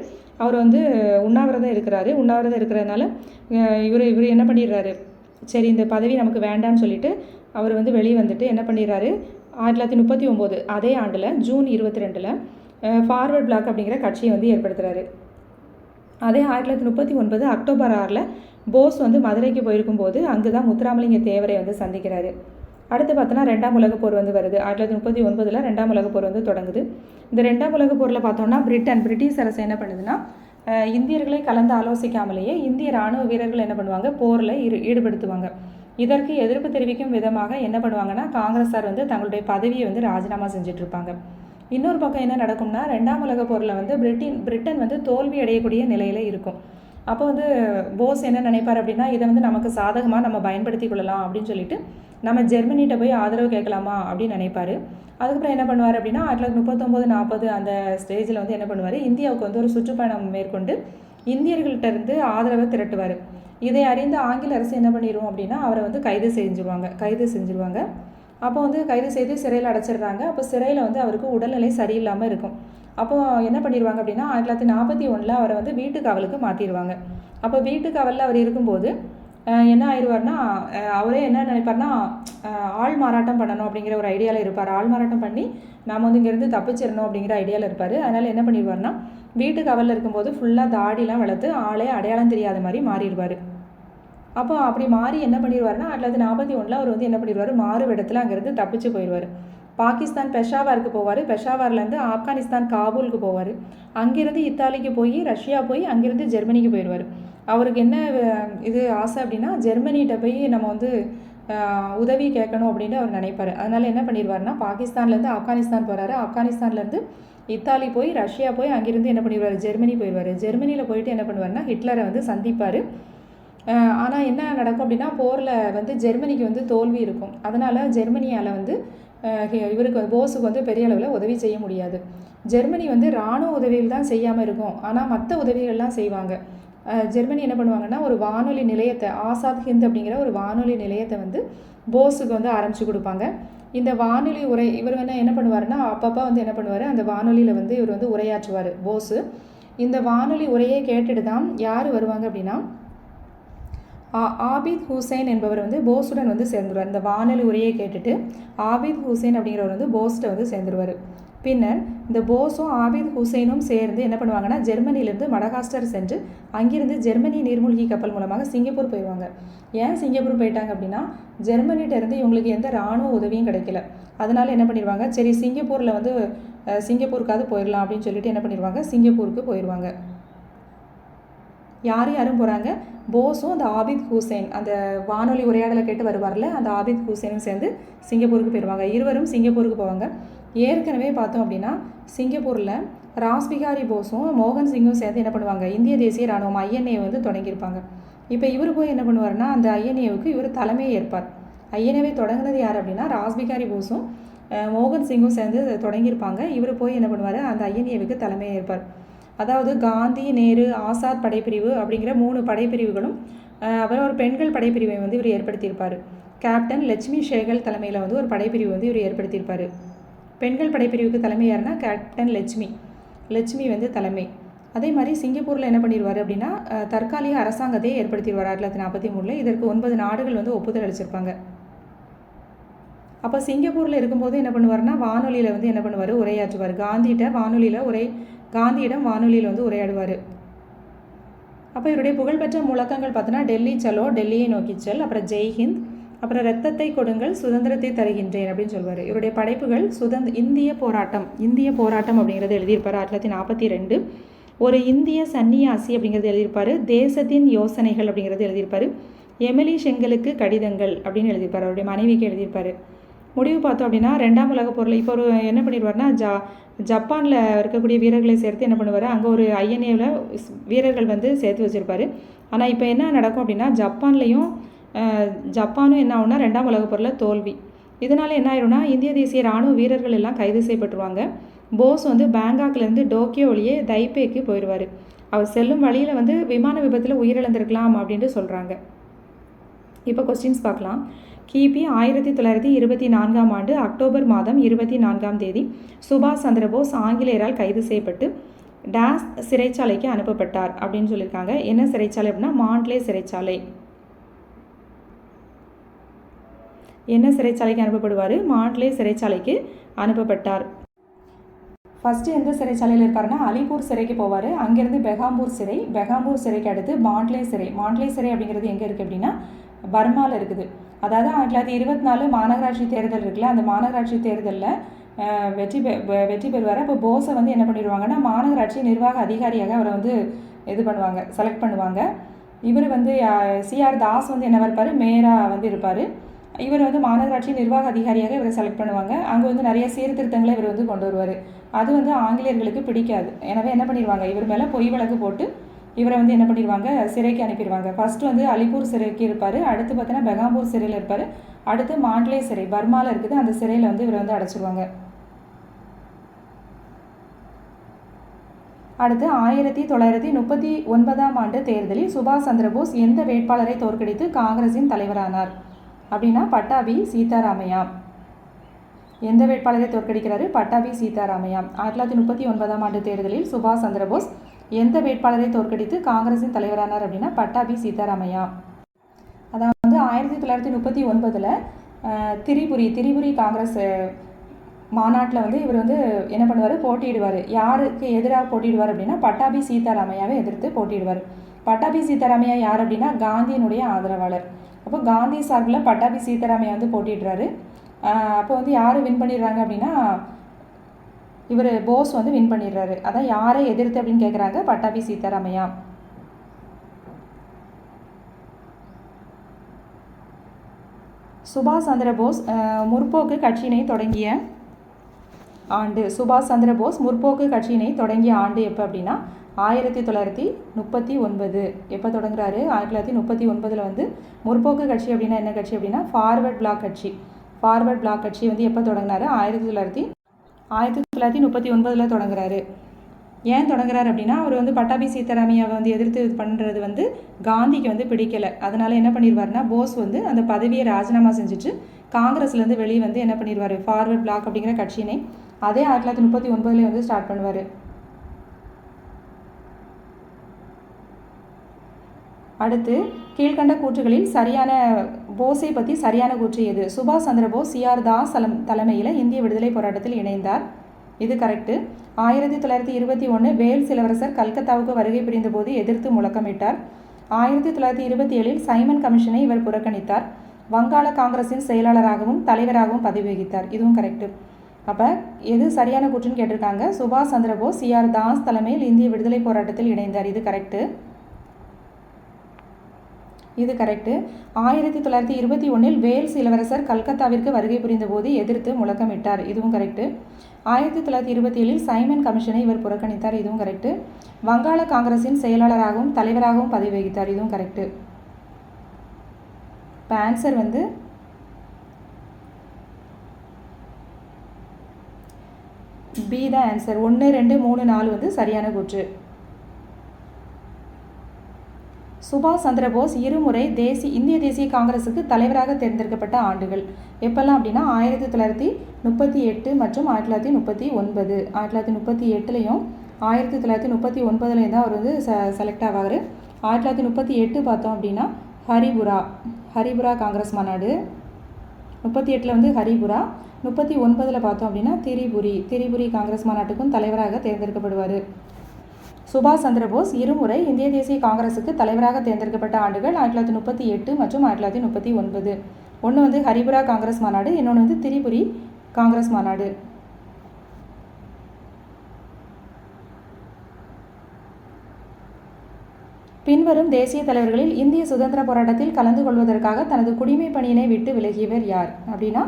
அவர் வந்து உண்ணாவிரதம் இருக்கிறாரு. உண்ணாவிரதம் இருக்கிறதுனால இவர் என்ன பண்ணிடுறாரு, சரி இந்த பதவி நமக்கு வேண்டான்னு சொல்லிட்டு அவர் வந்து வெளியே வந்துட்டு என்ன பண்ணிடுறாரு, 1939 அதே ஆண்டில் ஜூன் 22 ஃபார்வர்ட் பிளாக் அப்படிங்கிற கட்சியை வந்து ஏற்படுத்துகிறாரு. அதே 1939 அக்டோபர் 6 போஸ் வந்து மதுரைக்கு போயிருக்கும்போது அங்கே தான் முத்துராமலிங்க தேவரை வந்து சந்திக்கிறாரு. அடுத்து பார்த்தோன்னா 2ஆம் உலகப் போர் வந்து வருது. 1939 2ஆம் உலகப் போர் வந்து தொடங்குது. இந்த 2ஆம் உலகப் போரில் பார்த்தோன்னா பிரிட்டிஷ் அரசு என்ன பண்ணுதுன்னா இந்தியர்களை கலந்து ஆலோசிக்காமலேயே இந்திய இராணுவ வீரர்கள் என்ன பண்ணுவாங்க, போரில் ஈடுபடுத்துவாங்க. இதற்கு எதிர்ப்பு தெரிவிக்கும் விதமாக என்ன பண்ணுவாங்கன்னா காங்கிரஸார் வந்து தங்களுடைய பதவியை வந்து ராஜினாமா செஞ்சுட்டு இருப்பாங்க. இன்னொரு பக்கம் என்ன நடக்கும்னா 2ஆம் உலகப் போரில் வந்து பிரிட்டன் வந்து தோல்வி அடையக்கூடிய நிலையில் இருக்கும். அப்போ வந்து போஸ் என்ன நினைப்பார் அப்படின்னா இதை வந்து நமக்கு சாதகமாக நம்ம பயன்படுத்தி கொள்ளலாம் அப்படின்னு சொல்லிட்டு நம்ம ஜெர்மனிகிட்ட போய் ஆதரவு கேட்கலாமா அப்படின்னு நினைப்பார். அதுக்கப்புறம் என்ன பண்ணுவார் அப்படின்னா 1939-40 அந்த ஸ்டேஜில் வந்து என்ன பண்ணுவார், இந்தியாவுக்கு வந்து ஒரு சுற்றுப்பயணம் மேற்கொண்டு இந்தியர்கள்ட்ட இருந்து ஆதரவை திரட்டுவார். இதை அறிந்த ஆங்கில அரசு என்ன பண்ணிடும் அப்படின்னா அவரை வந்து கைது செஞ்சுருவாங்க. அப்போ வந்து கைது செய்து சிறையில் அடைச்சிடுறாங்க. அப்போ சிறையில் வந்து அவருக்கு உடல்நிலை சரியில்லாமல் இருக்கும். அப்போது என்ன பண்ணிடுவாங்க அப்படின்னா 1941 அவரை வந்து வீட்டு காவலுக்கு மாற்றிடுவாங்க. அப்போ வீட்டு காவலில் அவர் இருக்கும்போது என்ன ஆயிடுவார்னா அவரே என்ன நினைப்பார்னா ஆள் மாறாட்டம் பண்ணணும் அப்படிங்கிற ஒரு ஐடியாவில் இருப்பார். ஆள் மாறாட்டம் பண்ணி நாம் வந்து இங்கேருந்து தப்பிச்சிடணும் அப்படிங்கிற ஐடியாவில் இருப்பார். அதனால் என்ன பண்ணிடுவார்னா வீட்டு காவலில் இருக்கும்போது ஃபுல்லாக தாடிலாம் வளர்த்து ஆளே அடையாளம் தெரியாத மாதிரி மாறிடுவார். அப்போ அப்படி மாறி என்ன பண்ணிடுவார்னா 1941 அவர் வந்து என்ன பண்ணிடுவார், மாறு இடத்துல அங்கேருந்து தப்பிச்சு போயிடுவார். பாகிஸ்தான் பெஷாவாருக்கு போவார். பெஷாவார்லேருந்து ஆப்கானிஸ்தான் காபூலுக்கு போவார். அங்கேருந்து இத்தாலிக்கு போய் ரஷ்யா போய் அங்கேருந்து ஜெர்மனிக்கு போயிடுவார். அவருக்கு என்ன இது ஆசை அப்படின்னா ஜெர்மனிகிட்ட போய் நம்ம வந்து உதவி கேட்கணும் அப்படின்னு அவர் நினைப்பார். அதனால் என்ன பண்ணிடுவார்னா பாகிஸ்தான்லேருந்து ஆப்கானிஸ்தான் போகிறாரு. ஆப்கானிஸ்தான்லேருந்து இத்தாலி போய் ரஷ்யா போய் அங்கேருந்து என்ன பண்ணிடுவார், ஜெர்மனி போயிடுவார். ஜெர்மனியில் போயிட்டு என்ன பண்ணுவார்னா ஹிட்லரை வந்து சந்திப்பார். ஆனால் என்ன நடக்கும் அப்படின்னா போரில் வந்து ஜெர்மனிக்கு வந்து தோல்வி இருக்கும். அதனால் ஜெர்மனியால் வந்து இவருக்கு போஸுக்கு வந்து பெரிய அளவில் உதவி செய்ய முடியாது. ஜெர்மனி வந்து இராணுவ உதவிகள் தான் செய்யாமல் இருக்கும், ஆனால் மற்ற உதவிகள்லாம் செய்வாங்க. ஜெர்மனி என்ன பண்ணுவாங்கன்னா ஒரு வானொலி நிலையத்தை, ஆசாத் ஹிந்த் அப்படிங்கிற ஒரு வானொலி நிலையத்தை வந்து போஸுக்கு வந்து ஆரம்பித்து கொடுப்பாங்க. இந்த வானொலி உரை இவர் வந்து என்ன பண்ணுவார்னா அப்பப்போ வந்து என்ன பண்ணுவார், அந்த வானொலியில் வந்து இவர் வந்து உரையாற்றுவார் போஸு. இந்த வானொலி உரையை கேட்டுட்டு தான் யார் வருவாங்க அப்படின்னா ஆபித் ஹுசைன் என்பவர் வந்து போஸுடன் வந்து சேர்ந்துருவார். இந்த வானொலி உரையை கேட்டுட்டு ஆபித் ஹுசைன் அப்படிங்கிறவர் வந்து போஸ்ட்டை வந்து சேர்ந்துருவார். பின்னர் இந்த போஸும் ஆபித் ஹுசைனும் சேர்ந்து என்ன பண்ணுவாங்கன்னா ஜெர்மனியிலேருந்து மடகாஸ்கர் சென்று அங்கிருந்து ஜெர்மனி நீர்மூழ்கி கப்பல் மூலமாக சிங்கப்பூர் போயிடுவாங்க. ஏன் சிங்கப்பூர் போயிட்டாங்க அப்படின்னா ஜெர்மனிகிட்டேருந்து இவங்களுக்கு எந்த இராணுவ உதவியும் கிடைக்கல. அதனால் என்ன பண்ணிடுவாங்க, சரி சிங்கப்பூரில் வந்து சிங்கப்பூருக்காவது போயிடலாம் அப்படின்னு சொல்லிட்டு என்ன பண்ணிடுவாங்க, சிங்கப்பூருக்கு போயிடுவாங்க. யாரும் போகிறாங்க, போஸும் அந்த ஆபித் ஹுசைன் அந்த வானொலி உரையாடலை கேட்டு வருவார்ல அந்த ஆபித் ஹுசைனும் சேர்ந்து சிங்கப்பூருக்கு போயிடுவாங்க. இருவரும் சிங்கப்பூருக்கு போவாங்க. ஏற்கனவே பார்த்தோம் அப்படின்னா சிங்கப்பூரில் ராஸ்பிகாரி போஸும் மோகன் சிங்கும் சேர்ந்து என்ன பண்ணுவாங்க, இந்திய தேசிய இராணுவம் INA வந்து தொடங்கியிருப்பாங்க. இப்போ இவர் போய் என்ன பண்ணுவார்னா அந்த INAவுக்கு இவர் தலைமையை ஏற்பார். INAவை தொடங்கினது யார் அப்படின்னா ராஸ்பிகாரி போஸும் மோகன் சிங்கும் சேர்ந்து தொடங்கியிருப்பாங்க. இவர் போய் என்ன பண்ணுவார், அந்த INAவுக்கு தலைமையை ஏற்பார். அதாவது காந்தி, நேரு, ஆசாத் படைப்பிரிவு அப்படிங்கிற 3 படைப்பிரிவுகளும் அப்புறம் ஒரு பெண்கள் படைப்பிரிவை வந்து இவர் ஏற்படுத்தியிருப்பார். கேப்டன் லட்சுமி ஷேகல் தலைமையில் வந்து ஒரு படைப்பிரிவு வந்து இவர் ஏற்படுத்தியிருப்பார். பெண்கள் படைப்பிரிவுக்கு தலைமை யாருன்னா கேப்டன் லட்சுமி வந்து தலைமை. அதே மாதிரி சிங்கப்பூரில் என்ன பண்ணிடுவார் அப்படின்னா தற்காலிக அரசாங்கத்தை ஏற்படுத்திடுவார் 1943. இதற்கு 9 நாடுகள் வந்து ஒப்புதல் அளிச்சிருப்பாங்க. அப்போ சிங்கப்பூரில் இருக்கும்போது என்ன பண்ணுவார்னா வானொலியில் வந்து என்ன பண்ணுவார், உரையாற்றுவார். காந்தியிடம் வானொலியில் வந்து உரையாடுவார். அப்போ இவருடைய புகழ்பெற்ற முழக்கங்கள் பார்த்தோன்னா டெல்லி சலோ, டெல்லியை நோக்கி செல், அப்புறம் ஜெய்ஹிந்த், அப்புறம் ரத்தத்தை கொடுங்கள், சுதந்திரத்தை தருகின்றேன் அப்படின்னு சொல்வார். இவருடைய படைப்புகள் இந்திய போராட்டம் அப்படிங்கிறது எழுதியிருப்பார் 1942. ஒரு இந்திய சன்னியாசி அப்படிங்கிறது எழுதியிருப்பார். தேசத்தின் யோசனைகள் அப்படிங்கிறது எழுதியிருப்பார். எமிலி ஷெங்கலுக்கு கடிதங்கள் அப்படின்னு எழுதியிருப்பார். அவருடைய மனைவிக்கு எழுதியிருப்பார். முடிவு பார்த்தோம் அப்படின்னா 2ஆம் உலகப் போரில் இப்போ ஒரு என்ன பண்ணிடுவார்னா ஜப்பானில் இருக்கக்கூடிய வீரர்களை சேர்த்து என்ன பண்ணுவார், அங்கே ஒரு ஐஎன்ஏவில் வீரர்கள் வந்து சேர்த்து வச்சுருப்பார். ஆனால் இப்போ என்ன நடக்கும் அப்படின்னா ஜப்பானும் என்ன ஆகுனா 2ஆம் உலகப் போரில் தோல்வி. இதனால் என்ன ஆயிரும்னா இந்திய தேசிய இராணுவ வீரர்கள் எல்லாம் கைது செய்யப்பட்டுருவாங்க. போஸ் வந்து பேங்காக்லேருந்து டோக்கியோ வழியே தைப்பேக்கு போயிடுவார். அவர் செல்லும் வழியில் வந்து விமான விபத்தில் உயிரிழந்திருக்கலாம் அப்படின்ட்டு சொல்கிறாங்க. இப்போ கொஸ்டின்ஸ் பார்க்கலாம். கிபி 1924ஆம் ஆண்டு அக்டோபர் மாதம் 24ஆம் தேதி சுபாஷ் சந்திரபோஸ் ஆங்கிலேயரால் கைது செய்யப்பட்டு டாஸ் சிறைச்சாலைக்கு அனுப்பப்பட்டார் அப்படின்னு சொல்லியிருக்காங்க. என்ன சிறைச்சாலை அப்படின்னா மாண்ட்லே சிறைச்சாலை. என்ன சிறைச்சாலைக்கு அனுப்பப்படுவார்? மாண்ட்லே சிறைச்சாலைக்கு அனுப்பப்பட்டார். ஃபஸ்ட்டு எந்த சிறைச்சாலையில் இருப்பாருன்னா அலிப்பூர் சிறைக்கு போவார். அங்கேருந்து பெகாம்பூர் சிறைக்கு அடுத்து மாண்ட்லே சிறை அப்படிங்கிறது எங்கே இருக்குது அப்படின்னா பர்மாவில் இருக்குது. அதாவது 1924 மாநகராட்சி தேர்தல் இருக்குல்ல, அந்த மாநகராட்சி தேர்தலில் வெற்றி பெறுவார். அப்போ போஸை வந்து என்ன பண்ணிடுவாங்கன்னா மாநகராட்சி நிர்வாக அதிகாரியாக அவரை வந்து செலக்ட் பண்ணுவாங்க. இவர் வந்து CR தாஸ் வந்து என்ன இருப்பார், மேயராக வந்து இருப்பார். இவர் வந்து மாநகராட்சி நிர்வாக அதிகாரியாக இவரை செலக்ட் பண்ணுவாங்க. அங்கே வந்து நிறைய சீர்திருத்தங்களை இவர் வந்து கொண்டு வருவார். அது வந்து ஆங்கிலேயர்களுக்கு பிடிக்காது. எனவே என்ன பண்ணிடுவாங்க, இவர் மேலே பொய் வழக்கு போட்டு இவரை வந்து என்ன பண்ணிடுவாங்க, சிறைக்கு அனுப்பிடுவாங்க. ஃபஸ்ட்டு வந்து அலிப்பூர் சிறைக்கு இருப்பார். அடுத்து பார்த்தீங்கன்னா பெகாம்பூர் சிறையில் இருப்பார். அடுத்து மாண்ட்லே சிறை பர்மாவில் இருக்குது, அந்த சிறையில் வந்து இவரை வந்து அடைச்சிருவாங்க. அடுத்து 1939ஆம் ஆண்டு தேர்தலில் சுபாஷ் சந்திரபோஸ் எந்த வேட்பாளரை தோற்கடித்து காங்கிரஸின் தலைவரானார் அப்படின்னா பட்டாபி சீதாராமையா. எந்த வேட்பாளரை தோற்கடிக்கிறாரு? பட்டாபி சீதாராமையா. 1939ஆம் ஆண்டு தேர்தலில் சுபாஷ் சந்திரபோஸ் எந்த வேட்பாளரை தோற்கடித்து காங்கிரஸின் தலைவரானார் அப்படின்னா பட்டாபி சீதாராமையா. அதாவது வந்து 1939 திரிபுரி காங்கிரஸ் மாநாட்டில் வந்து இவர் வந்து என்ன பண்ணுவார், போட்டியிடுவார். யாருக்கு எதிராக போட்டியிடுவார் அப்படின்னா பட்டாபி சீதாராமையாவை எதிர்த்து போட்டியிடுவார். பட்டாபி சீதாராமையா யார் அப்படின்னா காந்தியினுடைய ஆதரவாளர். அப்போ காந்தி சார்பில் பட்டாபி சீதாராமையா வந்து போட்டிடுறாரு. அப்போ வந்து யார் வின் பண்ணிடுறாங்க அப்படின்னா இவர் போஸ் வந்து வின் பண்ணிடுறாரு. அதான் யாரை எதிர்த்து அப்படின்னு கேட்குறாங்க, பட்டாபி சீதாராமையா. சுபாஷ் சந்திரபோஸ் முற்போக்கு கட்சியினை தொடங்கிய ஆண்டு. சுபாஷ் சந்திரபோஸ் முற்போக்கு கட்சியினை தொடங்கிய ஆண்டு எப்போ அப்படின்னா 1939. எப்போ தொடங்குறாரு? 1939 வந்து முற்போக்கு கட்சி அப்படின்னா என்ன கட்சி அப்படின்னா ஃபார்வர்ட் பிளாக் கட்சி வந்து எப்போ தொடங்கினாரு? 1939 தொடங்குறாரு. ஏன் தொடங்குறாரு அப்படின்னா அவர் வந்து பட்டாபி சீதாராமையாவை வந்து எதிர்த்து பண்ணுறது வந்து காந்திக்கு வந்து பிடிக்கலை. அதனால் என்ன பண்ணிடுவார்னா போஸ் வந்து அந்த பதவியை ராஜினாமா செஞ்சுட்டு காங்கிரஸ்லேருந்து வெளியே வந்து என்ன பண்ணிடுவார், ஃபார்வர்ட் பிளாக் அப்படிங்கிற கட்சியினை அதே 1939 வந்து ஸ்டார்ட் பண்ணுவார். அடுத்து கீழ்கண்ட கூற்றுகளில் போஸை பற்றி சரியான கூற்று எது? சுபாஷ் சந்திரபோஸ் CR தாஸ் தலைமையில் இந்திய விடுதலை போராட்டத்தில் இணைந்தார். இது கரெக்டு. 1921 வேல்ஸ் இளவரசர் கல்கத்தாவுக்கு வருகை புரிந்த போது எதிர்த்து முழக்கமிட்டார். 1927 சைமன் கமிஷனை இவர் புறக்கணித்தார். வங்காள காங்கிரஸின் செயலாளராகவும் தலைவராகவும் பதவி வகித்தார். இதுவும் கரெக்டு. அப்போ எது சரியான கூற்றுன்னு கேட்டிருக்காங்க. சுபாஷ் சந்திரபோஸ் CR தாஸ் தலைமையில் இந்திய விடுதலை போராட்டத்தில் இணைந்தார். இது கரெக்டு. 1921 வேல்ஸ் இளவரசர் கல்கத்தாவிற்கு வருகை புரிந்த போது எதிர்த்து முழக்கமிட்டார். இதுவும் கரெக்டு. 1927 சைமன் கமிஷனை இவர் புறக்கணித்தார். இதுவும் கரெக்டு. வங்காள காங்கிரஸின் செயலாளராகவும் தலைவராகவும் பதவி வகித்தார். இதுவும் கரெக்டு. இப்போ ஆன்சர் வந்து பி தான் ஆன்சர். 1, 2, 3, 4 வந்து சரியான கூற்று. சுபாஷ் சந்திரபோஸ் இருமுறை இந்திய தேசிய காங்கிரஸுக்கு தலைவராக தேர்ந்தெடுக்கப்பட்ட ஆண்டுகள் எப்பெல்லாம் அப்படின்னா 1938 மற்றும் 1939. 1938லையும் 1939லையும் தான் அவர் வந்து செலக்ட் ஆவார். 1938 பார்த்தோம் அப்படின்னா ஹரிபுரா காங்கிரஸ் மாநாடு. 38 வந்து ஹரிபுரா. 39 பார்த்தோம் அப்படின்னா திரிபுரி காங்கிரஸ் மாநாட்டுக்கும் தலைவராக தேர்ந்தெடுக்கப்படுவார். சுபாஷ் சந்திரபோஸ் இருமுறை இந்திய தேசிய காங்கிரஸுக்கு தலைவராக தேர்ந்தெடுக்கப்பட்ட ஆண்டுகள் 1938 மற்றும் 1939. ஒன்று வந்து ஹரிபுரா காங்கிரஸ் மாநாடு, இன்னொன்று வந்து திரிபுரி காங்கிரஸ் மாநாடு. பின்வரும் தேசிய தலைவர்களில் இந்திய சுதந்திர போராட்டத்தில் கலந்து கொள்வதற்காக தனது குடிமை பணியினை விட்டு விலகியவர் யார் அப்படின்னா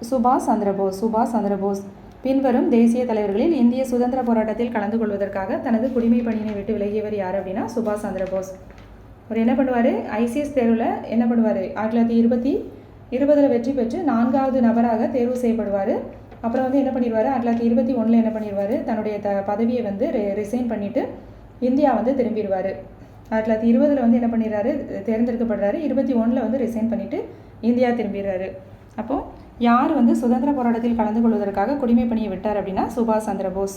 சுபாஷ் சந்திரபோஸ். பின்வரும் தேசிய தலைவர்களில் இந்திய சுதந்திர போராட்டத்தில் கலந்து கொள்வதற்காக தனது குடிமை பணியினை விட்டு விலகியவர் யார் அப்படின்னா சுபாஷ் சந்திரபோஸ். அவர் என்ன பண்ணுவார், ஐசிஎஸ் தேர்வில் என்ன பண்ணுவார், 1920 வெற்றி பெற்று 4வது நபராக தேர்வு செய்யப்படுவார். அப்புறம் வந்து என்ன பண்ணிடுவார், 1921 என்ன பண்ணிடுவார், தன்னுடைய பதவியை வந்து ரிசைன் பண்ணிவிட்டு இந்தியா வந்து திரும்பிடுவார். 1920 வந்து என்ன பண்ணிடுறாரு, தேர்ந்தெடுக்கப்படுறாரு. 21 வந்து ரிசைன் பண்ணிவிட்டு இந்தியா திரும்பிடுறாரு. அப்போது யார் வந்து சுதந்திர போராட்டத்தில் கலந்து கொள்வதற்காக குடிமை பணியை விட்டார் அப்படின்னா சுபாஷ் சந்திரபோஸ்.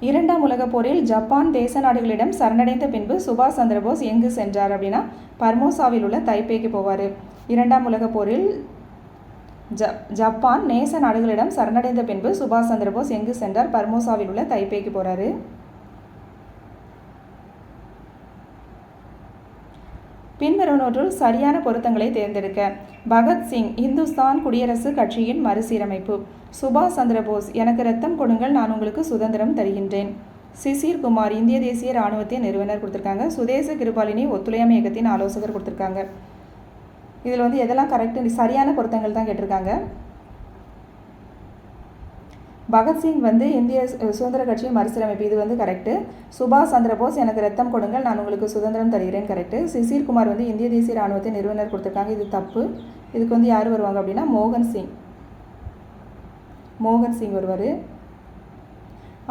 இரண்டாம் உலகப் போரில் ஜப்பான் தேச நாடுகளிடம் சரணடைந்த பின்பு சுபாஷ் சந்திரபோஸ் எங்கு சென்றார் அப்படின்னா பர்மோசாவில் உள்ள தைப்பேக்கு போவார். இரண்டாம் உலகப் போரில் ஜப்பான் நேச நாடுகளிடம் சரணடைந்த பின்பு சுபாஷ் சந்திரபோஸ் எங்கு சென்றார், பர்மோசாவில் உள்ள தைப்பேக்கு போகிறாரு. பின்வருவனவற்றுள் சரியான பொருத்தங்களை தேர்ந்தெடுக்க. பகத்சிங் இந்துஸ்தான் குடியரசு கட்சியின் மறுசீரமைப்பு. சுபாஷ் சந்திரபோஸ் எனக்கு ரத்தம் கொடுங்கள், நான் உங்களுக்கு சுதந்திரம் தருகின்றேன். சிசிர் குமார் இந்திய தேசிய இராணுவத்தின் நிறுவனர் கொடுத்துருக்காங்க. சுதேச கிருபாலினி ஒத்துழையாமை இயக்கத்தின் ஆலோசகர் கொடுத்துருக்காங்க. இதில் வந்து எதெல்லாம் கரெக்டு, சரியான பொருத்தங்கள் தான் கேட்டிருக்காங்க. பகத்சிங் வந்து இந்திய சுதந்திர கட்சியின் மறுசீரமைப்பு, இது வந்து கரெக்டு. சுபாஷ் சந்திரபோஸ் எனக்கு ரத்தம் கொடுங்கள், நான் உங்களுக்கு சுதந்திரம் தருகிறேன், கரெக்டு. சிசிர் குமார் வந்து இந்திய தேசிய இராணுவத்தின் நிறுவனர் கொடுத்துருக்காங்க, இது தப்பு. இதுக்கு வந்து யார் வருவாங்க அப்படின்னா மோகன் சிங் வருவார்.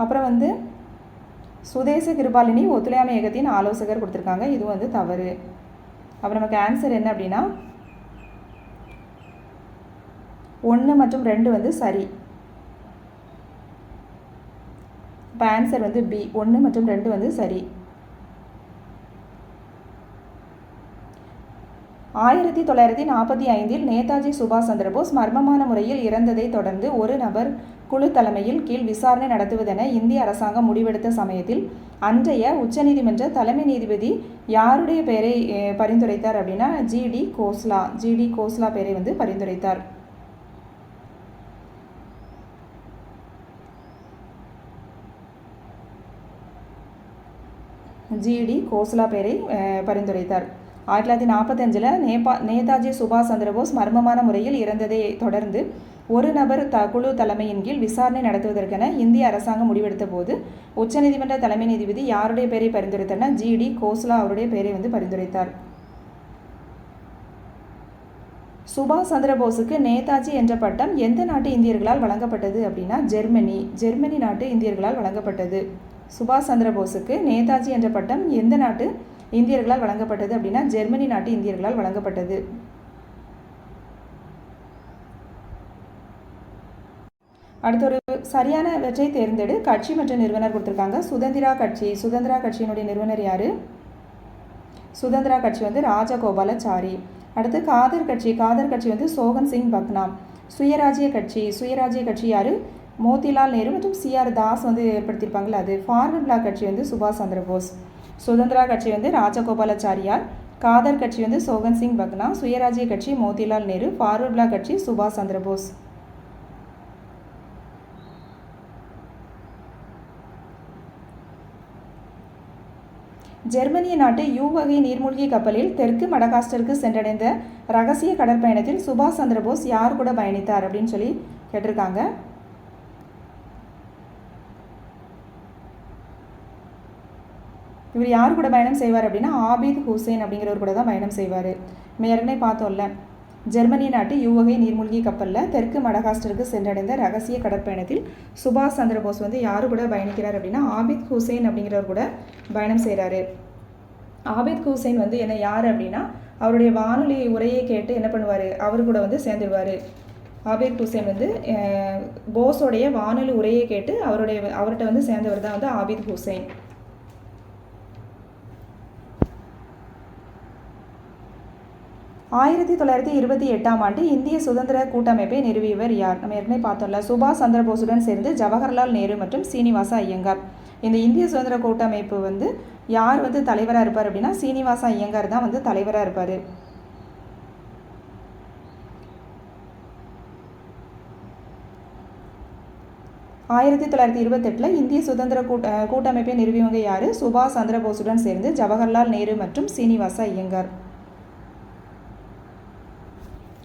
அப்புறம் வந்து சுதேச கிருபாலினி ஒத்துழையாமை இயக்கத்தின் ஆலோசகர் கொடுத்துருக்காங்க, இது வந்து தவறு. அப்புறம் நமக்கு ஆன்சர் என்ன அப்படின்னா 1 மற்றும் 2 வந்து சரி. இப்போ ஆன்சர் வந்து பி, 1 மற்றும் 2 வந்து சரி. 1945 நேதாஜி சுபாஷ் சந்திரபோஸ் மர்மமான முறையில் இறந்ததை தொடர்ந்து ஒரு நபர் குழு தலைமையில் கீழ் விசாரணை நடத்துவதென இந்திய அரசாங்கம் முடிவெடுத்த சமயத்தில் அன்றைய உச்சநீதிமன்ற தலைமை நீதிபதி யாருடைய பெயரை பரிந்துரைத்தார் அப்படின்னா ஜிடி கோஸ்லா பெயரை வந்து பரிந்துரைத்தார். ஜிடி கோஸ்லா பெயரை பரிந்துரைத்தார். 1945 நேதாஜி சுபாஷ் சந்திரபோஸ் மர்மமான முறையில் இறந்ததை தொடர்ந்து ஒரு நபர் குழு தலைமையின் கீழ் விசாரணை நடத்துவதற்கென இந்திய அரசாங்கம் முடிவெடுத்த போது உச்சநீதிமன்ற தலைமை நீதிபதி யாருடைய பெயரை பரிந்துரைத்தார்னா ஜிடி கோஸ்லா அவருடைய பெயரை வந்து பரிந்துரைத்தார். சுபாஷ் சந்திரபோஸுக்கு நேதாஜி என்ற பட்டம் எந்த நாட்டு இந்தியர்களால் வழங்கப்பட்டது அப்படின்னா ஜெர்மனி நாட்டு இந்தியர்களால் வழங்கப்பட்டது. சுபாஷ் சந்திரபோஸுக்கு நேதாஜி என்ற பட்டம் எந்த நாட்டு இந்தியர்களால் வழங்கப்பட்டது அப்படின்னா ஜெர்மனி நாட்டு இந்தியர்களால் வழங்கப்பட்டது. அடுத்த ஒரு சரியானவற்றை தேர்ந்தெடு. கட்சி மற்றும் நிறுவனர் கொடுத்துருக்காங்க. சுதந்திரா கட்சியினுடைய நிறுவனர் யார்? சுதந்திரா கட்சி வந்து ராஜகோபாலாச்சாரி. அடுத்து காதர் கட்சி வந்து சோகன் சிங் பக்னா. சுயராஜ்ய கட்சி யார்? மோதிலால் நேரு மற்றும் சிஆர் தாஸ் வந்து ஏற்படுத்தியிருப்பாங்களா அது. ஃபார்வர்ட் பிளாக் கட்சி வந்து சுபாஷ் சந்திரபோஸ். சுதந்திரா கட்சி வந்து ராஜகோபாலாச்சாரியார். காதர் கட்சி வந்து சோகன் சிங் பக்னா. சுயராஜ்ய கட்சி மோதிலால் நேரு. ஃபார்வர்ட் பிளாக் கட்சி சுபாஷ் சந்திரபோஸ். ஜெர்மனிய நாட்டு யூ வகை நீர்மூழ்கி கப்பலில் தெற்கு மடகாஸ்டருக்கு சென்றடைந்த ரகசிய கடற்பயணத்தில் சுபாஷ் சந்திரபோஸ் யார் கூட பயணித்தார் அப்படின்னு சொல்லி கேட்டிருக்காங்க. இவர் யார் கூட பயணம் செய்வார் அப்படின்னா ஆபித் ஹுசைன் அப்படிங்கிறவர் கூட தான் பயணம் செய்வார். நம்ம ஏற்கனவே பார்த்தோம்ல, ஜெர்மனிய நாட்டு யூ வகை நீர்மூழ்கி கப்பலில் தெற்கு மடகாஸ்டருக்கு சென்றடைந்த ரகசிய கடற்பயணத்தில் சுபாஷ் சந்திரபோஸ் வந்து யார் கூட பயணிக்கிறார் அப்படின்னா ஆபித் ஹுசைன் அப்படிங்கிறவர் கூட பயணம் செய்கிறாரு. ஆபித் ஹுசைன் வந்து என்ன யார் அப்படின்னா அவருடைய வானொலி உரையை கேட்டு என்ன பண்ணுவார், அவர் கூட வந்து சேர்ந்துடுவார். ஆபித் ஹுசைன் வந்து போஸோடைய வானொலி உரையை கேட்டு அவர்கிட்ட வந்து சேர்ந்தவர் தான் வந்து ஆபித் ஹுசைன். 1928ஆம் ஆண்டு இந்திய சுதந்திர கூட்டமைப்பை நிறுவியவர் யார்? நம்ம ஏற்கனவே பார்த்தோம்ல, சுபாஷ் சந்திர போஸுடன் சேர்ந்து ஜவஹர்லால் நேரு மற்றும் சீனிவாச ஐயங்கார். இந்த இந்திய சுதந்திர கூட்டமைப்பு வந்து யார் வந்து தலைவராக இருப்பார் அப்படின்னா சீனிவாச ஐயங்கார் தான் வந்து தலைவராக இருப்பார். ஆயிரத்தி 1928 இந்திய சுதந்திர கூட்டமைப்பை நிறுவியவங்க யார்? சுபாஷ் சந்திர போஸுடன் சேர்ந்து ஜவஹர்லால் நேரு மற்றும் சீனிவாச ஐயங்கார்.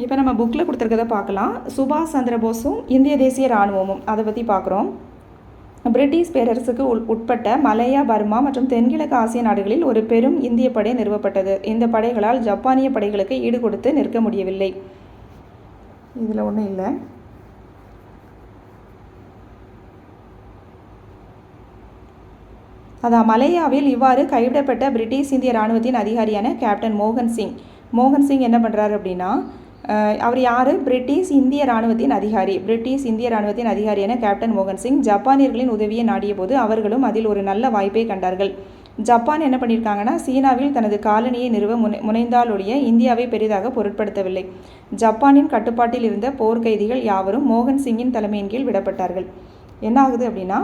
இப்போ நம்ம புக்கில் கொடுத்துருக்கதை பார்க்கலாம். சுபாஷ் சந்திர போஸும் இந்திய தேசிய இராணுவமும் அதை பற்றி பார்க்குறோம். பிரிட்டிஷ் பேரரசுக்கு உட்பட்ட மலையா, பர்மா மற்றும் தென்கிழக்கு ஆசிய நாடுகளில் ஒரு பெரும் இந்திய படை நிறுவப்பட்டது. இந்த படைகளால் ஜப்பானிய படைகளுக்கு ஈடு கொடுத்து நிற்க முடியவில்லை. இதில் ஒன்றும் இல்லை. அதான் மலையாவில் இவ்வாறு கைவிடப்பட்ட பிரிட்டிஷ் இந்திய இராணுவத்தின் அதிகாரியான கேப்டன் மோகன் சிங் என்ன பண்ணுறாரு அப்படின்னா, அவர் யார்? பிரிட்டிஷ் இந்திய இராணுவத்தின் அதிகாரியான கேப்டன் மோகன் சிங் ஜப்பானியர்களின் உதவியை நாடிய போது அவர்களும் அதில் ஒரு நல்ல வாய்ப்பை கண்டார்கள். ஜப்பான் என்ன பண்ணியிருக்காங்கன்னா, சீனாவில் தனது காலனியை நிறுவ முனைந்தாலொழிய இந்தியாவை பெரிதாக பொருட்படுத்தவில்லை. ஜப்பானின் கட்டுப்பாட்டில் இருந்த போர்க்கைதிகள் யாவரும் மோகன் சிங்கின் தலைமையின் கீழ் விடப்பட்டார்கள். என்ன ஆகுது அப்படின்னா,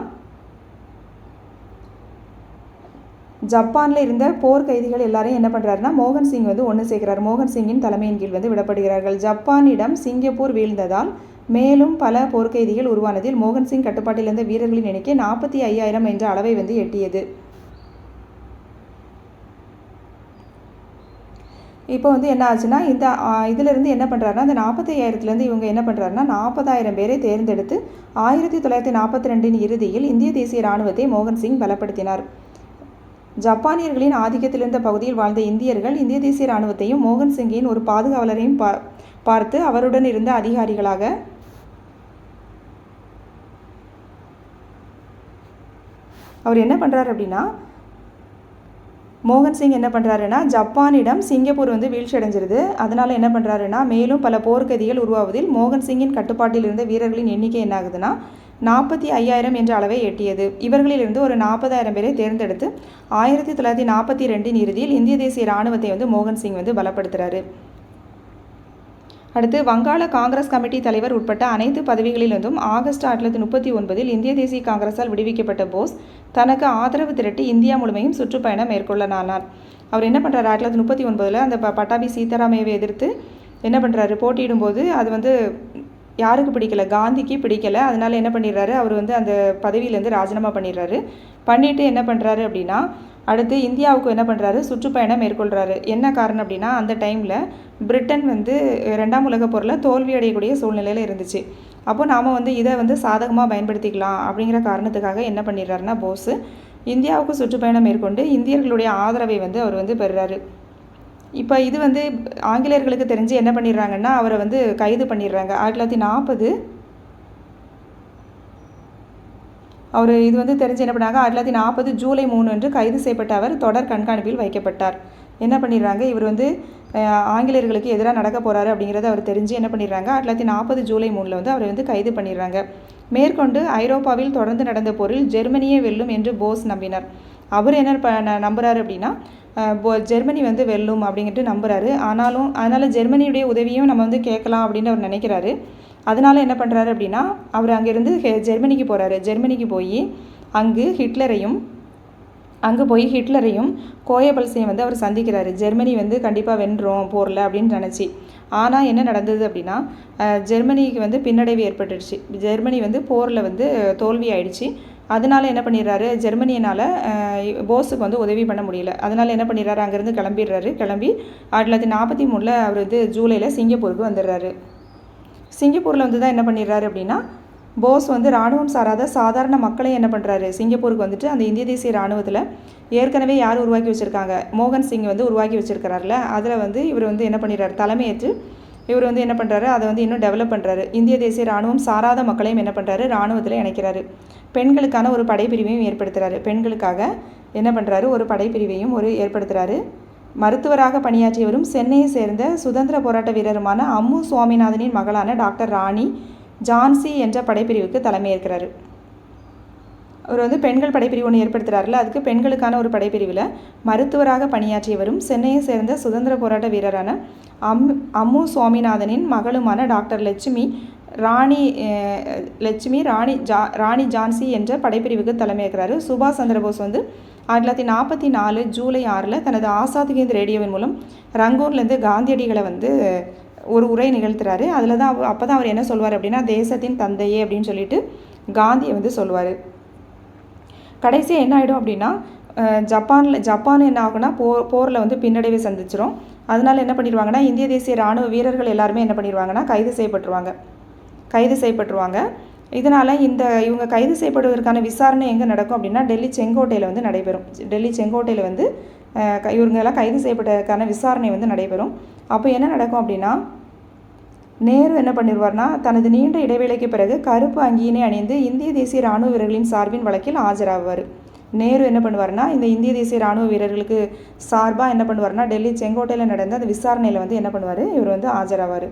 ஜப்பானில் இருந்த போர் கைதிகள் எல்லாரையும் என்ன பண்ணுறாருன்னா மோகன் சிங் வந்து ஒன்று சேர்க்கிறார். மோகன் சிங்கின் தலைமையின் கீழ் வந்து விடப்படுகிறார்கள். ஜப்பானிடம் சிங்கப்பூர் வீழ்ந்ததால் மேலும் பல போர்க்கைதிகள் உருவானதில் மோகன் சிங் கட்டுப்பாட்டில் இருந்த வீரர்களின் எண்ணிக்கை 45,000 என்ற அளவை வந்து எட்டியது. இப்போ வந்து என்ன ஆச்சுன்னா, இந்த இதிலிருந்து என்ன பண்ணுறாருன்னா, அந்த 45,000 இவங்க என்ன பண்ணுறாருன்னா 40,000 பேரை தேர்ந்தெடுத்து 1942 இறுதியில் இந்திய தேசிய இராணுவத்தை மோகன் சிங் பலப்படுத்தினார். ஜப்பானியர்களின் ஆதிக்கத்தில் இருந்த பகுதியில் வாழ்ந்த இந்தியர்கள் இந்திய தேசிய இராணுவத்தையும் மோகன் சிங்கின் ஒரு பாதுகாவலரையும் பார்த்து அவருடன் இருந்த அதிகாரிகளாக அவர் என்ன பண்ணுறாரு அப்படின்னா, மோகன் சிங் என்ன பண்ணுறாருன்னா, ஜப்பானிடம் சிங்கப்பூர் வந்து வீழ்ச்சி அடைஞ்சிருது. அதனால் என்ன பண்ணுறாருன்னா, மேலும் பல போர்க்கதிகள் உருவாவதில் மோகன் சிங்கின் கட்டுப்பாட்டில் இருந்த வீரர்களின் எண்ணிக்கை என்ன ஆகுதுன்னா 45,000 என்ற அளவை எட்டியது. இவர்களிலிருந்து ஒரு 40,000 பேரை தேர்ந்தெடுத்து 1942 இறுதியில் இந்திய தேசிய இராணுவத்தை வந்து மோகன் சிங் வந்து பலப்படுத்துகிறாரு. அடுத்து, வங்காள காங்கிரஸ் கமிட்டி தலைவர் உட்பட்ட அனைத்து பதவிகளிலிருந்தும் ஆகஸ்ட் 1939 இந்திய தேசிய காங்கிரஸால் விடுவிக்கப்பட்ட போஸ் தனக்கு ஆதரவு திரட்டி இந்தியா முழுமையும் சுற்றுப்பயணம் மேற்கொள்ளனானார். அவர் என்ன பண்ணுறாரு, 1939 அந்த பட்டாபி சீதாராமையாவை எதிர்த்து என்ன பண்ணுறாரு, போட்டியிடும்போது அது வந்து யாருக்கு பிடிக்கல, காந்திக்கு பிடிக்கலை. அதனால் என்ன பண்ணிடுறாரு, அவர் வந்து அந்த பதவியிலேருந்து ராஜினாமா பண்ணிடுறாரு. பண்ணிவிட்டு என்ன பண்ணுறாரு அப்படின்னா, அடுத்து இந்தியாவுக்கு என்ன பண்ணுறாரு, சுற்றுப்பயணம் மேற்கொள்கிறாரு. என்ன காரணம் அப்படின்னா, அந்த டைமில் பிரிட்டன் வந்து 2ஆம் உலகப் போரில் தோல்வி அடையக்கூடிய சூழ்நிலையில் இருந்துச்சு. அப்போ நாம் வந்து இதை வந்து சாதகமாக பயன்படுத்திக்கலாம் அப்படிங்கிற காரணத்துக்காக என்ன பண்ணிடுறாருன்னா, போஸ் இந்தியாவுக்கு சுற்றுப்பயணம் மேற்கொண்டு இந்தியர்களுடைய ஆதரவை வந்து அவர் வந்து பெறுறாரு. இப்போ இது வந்து ஆங்கிலேயர்களுக்கு தெரிஞ்சு என்ன பண்ணிடுறாங்கன்னா, அவரை வந்து கைது பண்ணிடுறாங்க. 1940 அவர் இது வந்து தெரிஞ்சு என்ன பண்ணாங்க, 1940 ஜூலை 3 அன்று கைது செய்யப்பட்ட அவர் தொடர் கண்காணிப்பில் வைக்கப்பட்டார். என்ன பண்ணிடுறாங்க, இவர் வந்து ஆங்கிலேயர்களுக்கு எதிராக நடக்க போகிறாரு அப்படிங்கிறத அவர் தெரிஞ்சு என்ன பண்ணிடுறாங்க, 1940 ஜூலை 3 வந்து அவரை வந்து கைது பண்ணிடுறாங்க. மேற்கொண்டு ஐரோப்பாவில் தொடர்ந்து நடந்த போரில் ஜெர்மனியே வெல்லும் என்று போஸ் நம்பினார். அவர் என்ன நம்புகிறாரு அப்படின்னா, ஜெர்மனி வந்து வெல்லும் அப்படிங்கிட்டு நம்புகிறாரு. அதனால் ஜெர்மனியுடைய உதவியும் நம்ம வந்து கேட்கலாம் அப்படின்னு அவர் நினைக்கிறாரு. அதனால் என்ன பண்ணுறாரு அப்படின்னா, அவர் அங்கேருந்து ஜெர்மனிக்கு போகிறாரு. ஜெர்மனிக்கு போய் அங்கே போய் ஹிட்லரையும் கோயபல்ஸையும் வந்து அவர் சந்திக்கிறாரு. ஜெர்மனி வந்து கண்டிப்பாக வென்றோம் போரில் அப்படின்னு நினச்சி. ஆனால் என்ன நடந்தது அப்படின்னா, ஜெர்மனிக்கு வந்து பின்னடைவு ஏற்பட்டுடுச்சு. ஜெர்மனி வந்து போரில் வந்து தோல்வி ஆயிடுச்சு. அதனால் என்ன பண்ணிடுறாரு, ஜெர்மனியினால் போஸுக்கு வந்து உதவி பண்ண முடியல. அதனால் என்ன பண்ணிடுறாரு, அங்கேருந்து கிளம்பி 1943 அவர் வந்து ஜூலையில் சிங்கப்பூருக்கு வந்துடுறாரு. சிங்கப்பூரில் வந்து தான் என்ன பண்ணிடுறாரு அப்படின்னா, போஸ் வந்து இராணுவம் சாராத சாதாரண மக்களை என்ன பண்ணுறாரு, சிங்கப்பூருக்கு வந்துட்டு அந்த இந்திய தேசிய இராணுவத்தில் ஏற்கனவே யார் உருவாக்கி வச்சுருக்காங்க, மோகன் சிங் வந்து உருவாக்கி வச்சுருக்கிறார்ல, அதில் வந்து இவர் வந்து என்ன பண்ணிடுறாரு, தலைமையேற்று இவர் வந்து என்ன பண்ணுறாரு, அதை வந்து இன்னும் டெவலப் பண்ணுறாரு. இந்திய தேசிய இராணுவம் சாராத மக்களையும் என்ன பண்ணுறாரு, இராணுவத்தில் இணைக்கிறாரு. பெண்களுக்கான ஒரு படைப்பிரிவையும் ஏற்படுத்துகிறாரு. பெண்களுக்காக என்ன பண்ணுறாரு, ஒரு படைப்பிரிவையும் ஏற்படுத்துகிறாரு. மருத்துவராக பணியாற்றியவரும் சென்னையை சேர்ந்த சுதந்திர போராட்ட வீரருமான அம்மு சுவாமிநாதனின் மகளான டாக்டர் ராணி ஜான்சி என்ற படைப்பிரிவுக்கு தலைமையேற்கிறாரு. அவர் வந்து பெண்கள் படைப்பிரிவு ஒன்று ஏற்படுத்துகிறாருல, அதுக்கு பெண்களுக்கான ஒரு படைப்பிரிவில் மருத்துவராக பணியாற்றியவரும் சென்னையை சேர்ந்த சுதந்திர போராட்ட வீரரான அம்மு சுவாமிநாதனின் மகளுமான டாக்டர் ராணி ஜான்சி என்ற படைப்பிரிவுக்கு தலைமையேற்கிறாரு. சுபாஷ் சந்திரபோஸ் வந்து 1944 ஜூலை 6 தனது ஆசாத் ஹிந்த் ரேடியோவின் மூலம் ரங்கூன்லேருந்து காந்தியடிகளை வந்து ஒரு உரை நிகழ்த்துறாரு. அதில் தான் அப்போ தான் அவர் என்ன சொல்வார் அப்படின்னா, தேசத்தின் தந்தையே அப்படின்னு சொல்லிட்டு காந்தியை வந்து சொல்லுவார். கடைசியாக என்ன ஆகிடும் அப்படின்னா, ஜப்பான் என்ன ஆகுனா போரில் வந்து பின்னடைவை சந்திச்சிடும். அதனால் என்ன பண்ணிடுவாங்கன்னா, இந்திய தேசிய இராணுவ வீரர்கள் எல்லாருமே என்ன பண்ணிடுவாங்கன்னா கைது செய்யப்பட்டுருவாங்க. இதனால் இவங்க கைது செய்யப்படுவதற்கான விசாரணை எங்கே நடக்கும் அப்படின்னா, டெல்லி செங்கோட்டையில் வந்து நடைபெறும். டெல்லி செங்கோட்டையில் வந்து இவங்கெல்லாம் கைது செய்யப்பட்டதற்கான விசாரணை வந்து நடைபெறும். அப்போ என்ன நடக்கும் அப்படின்னா, நேரு என்ன பண்ணிடுவார்னா, தனது நீண்ட இடைவேளைக்கு பிறகு கருப்பு அங்கியினை அணிந்து இந்திய தேசிய இராணுவ வீரர்களின் சார்பின் வழக்கில் ஆஜராவார். நேரு என்ன பண்ணுவார்னா, இந்த இந்திய தேசிய இராணுவ வீரர்களுக்கு சார்பாக என்ன பண்ணுவார்னா, டெல்லி செங்கோட்டையில் நடந்த அந்த விசாரணையில் வந்து என்ன பண்ணுவார், இவர் வந்து ஆஜராவார்.